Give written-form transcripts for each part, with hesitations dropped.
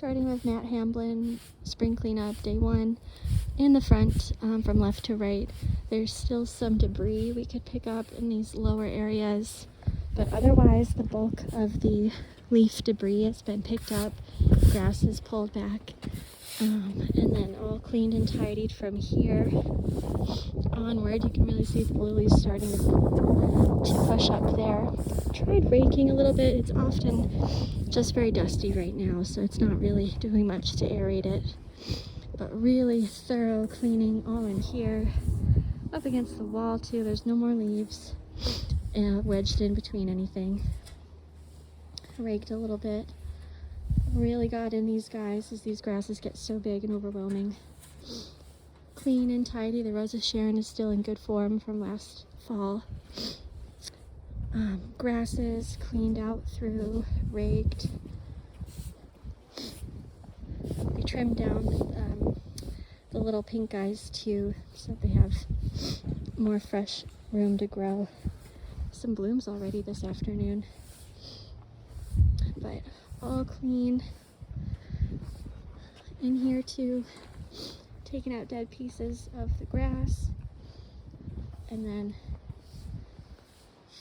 Starting with Matt Hamblin, spring cleanup, day 1. In the front, from left to right, there's still some debris we could pick up in these lower areas, but otherwise the bulk of the leaf debris has been picked up, grass is pulled back, and then all cleaned and tidied from here onward. You can really see the lilies starting to push up there. Tried raking a little bit. It's often just very dusty right now, so it's not really doing much to aerate it, but really thorough cleaning all in here. Up against the wall too, there's no more leaves wedged in between anything. Raked a little bit. Really got in these guys as these grasses get so big and overwhelming. Clean and tidy. The Rose of Sharon is still in good form from last fall. Grasses cleaned out through, raked. We trimmed down the little pink guys too, so that they have more fresh room to grow. Some blooms already this afternoon, but all clean. In here too, taking out dead pieces of the grass, and then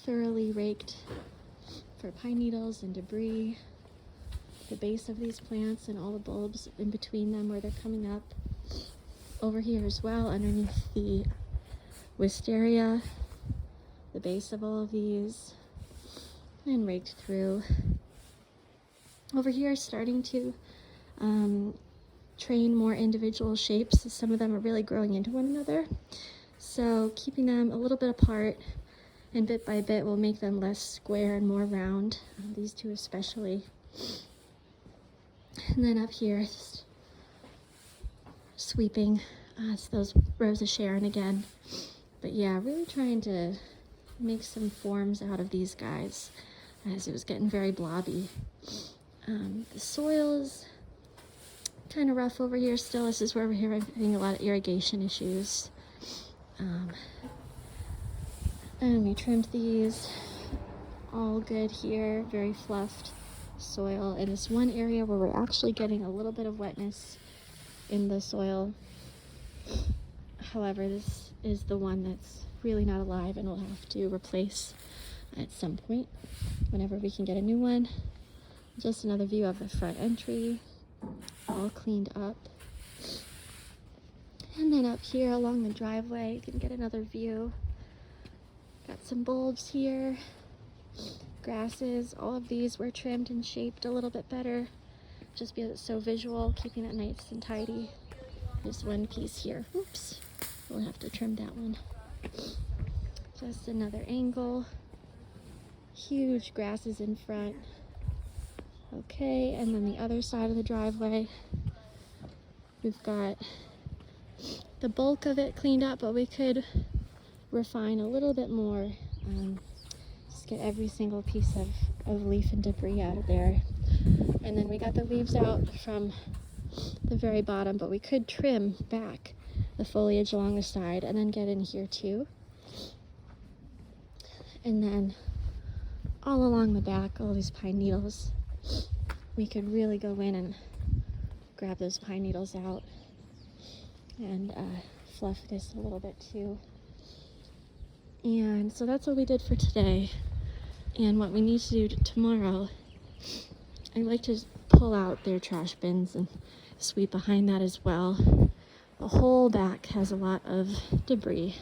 thoroughly raked for pine needles and debris, the base of these plants and all the bulbs in between them where they're coming up. Over here as well, underneath the wisteria, the base of all of these, and raked through. Over here, starting to train more individual shapes. Some of them are really growing into one another, so keeping them a little bit apart, and bit by bit will make them less square and more round, these two especially. And then up here, just sweeping, it's those Rose of Sharon again. But yeah, really trying to make some forms out of these guys as it was getting very blobby. The soil's kind of rough over here still. This is where we're having a lot of irrigation issues. And we trimmed these, all good here, very fluffed soil. And this one area where we're actually getting a little bit of wetness in the soil. However, this is the one that's really not alive and we'll have to replace at some point whenever we can get a new one. Just another view of the front entry, all cleaned up. And then up here along the driveway, you can get another view. Got some bulbs here, grasses. All of these were trimmed and shaped a little bit better, just because it's so visual, keeping it nice and tidy. There's one piece here. Oops, we'll have to trim that one. Just another angle. Huge grasses in front. Okay, and then the other side of the driveway, we've got the bulk of it cleaned up, but we could refine a little bit more. Just get every single piece of leaf and debris out of there. And then we got the leaves out from the very bottom, but we could trim back the foliage along the side and then get in here too. And then all along the back, all these pine needles, we could really go in and grab those pine needles out and fluff this a little bit too. And so that's what we did for today. And what we need to do tomorrow, I'd like to pull out their trash bins and sweep behind that as well. The whole back has a lot of debris.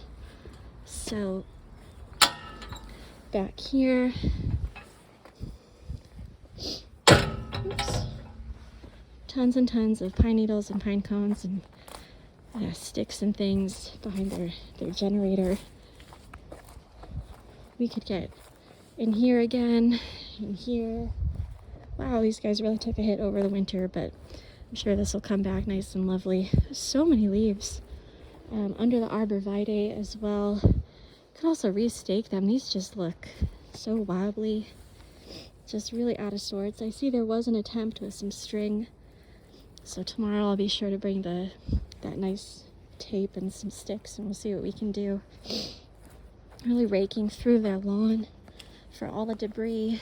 So back here, oops, tons and tons of pine needles and pine cones and sticks and things behind their generator. We could get in here again, in here. Wow, these guys really took a hit over the winter, but I'm sure this will come back nice and lovely. So many leaves. Under the arborvitae as well. Could also restake them. These just look so wobbly, just really out of sorts. I see there was an attempt with some string, so tomorrow I'll be sure to bring that nice tape and some sticks and we'll see what we can do. Really raking through their lawn for all the debris.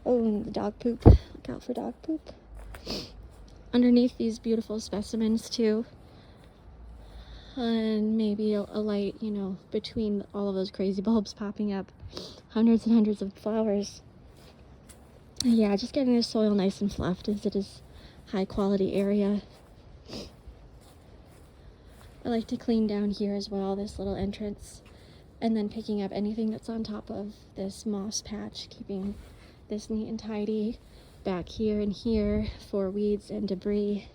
Oh, and the dog poop. Look out for dog poop. underneath these beautiful specimens too. And maybe a light, you know, between all of those crazy bulbs popping up. Hundreds and hundreds of flowers. Yeah, just getting the soil nice and fluffed as it is high quality area. I like to clean down here as well, this little entrance, and then picking up anything that's on top of this moss patch, keeping this neat and tidy back here and here for weeds and debris.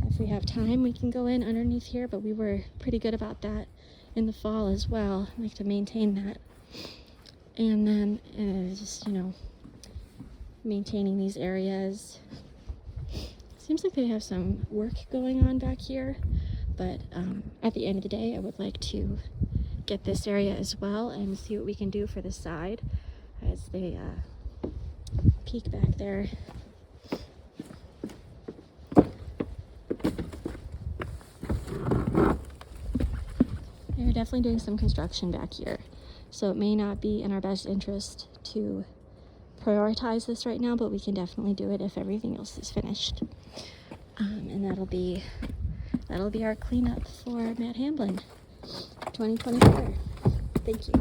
If we have time, we can go in underneath here, but we were pretty good about that in the fall as well. I like to maintain that. And then just, you know, maintaining these areas. Seems like they have some work going on back here, but at the end of the day, I would like to get this area as well and see what we can do for the side as they peek back there. They're definitely doing some construction back here, so it may not be in our best interest to prioritize this right now, but we can definitely do it if everything else is finished. And that'll be our cleanup for Matt Hamblin 2024. Thank you.